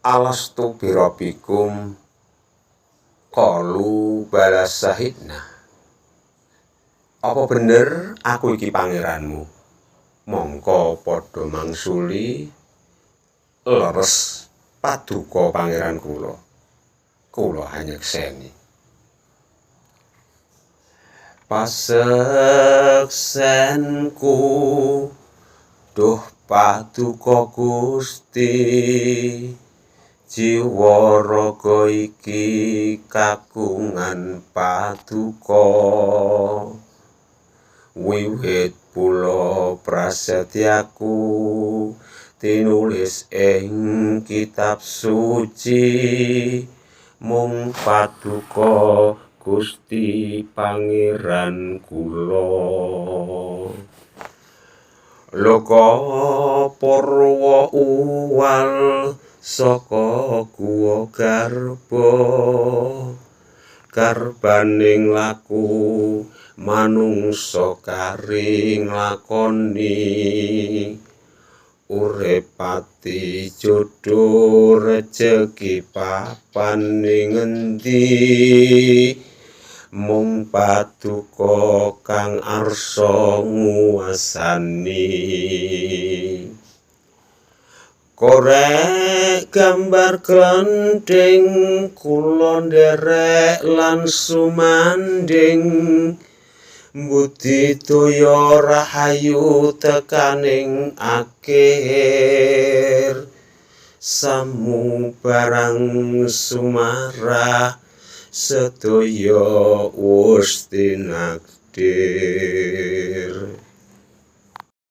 Alastu birabbikum qalu bala syahidna. Apa bener aku iki pangeranmu? Mongko padha mangsuli leres paduka pangeran kula. Kula hanyekseni. Paseksenku duh paduka Gusti, jiwa raga iki kagungan paduka. Wiwit pula prasetyaku tinulis ing kitab suci, mung paduka Gusti pangeran kula. Loka Purwa uwal saka guwa garba, garbaning laku manungsa karing lakoni. Urip pati jodho rejeki papan ning endi, mung paduka kang arsa nguwasani. Korek gambar glendhing kula nderek lan sumanding, budidaya rahayu tekaning akhir, samu barang sumarah sedaya wis tinakdir.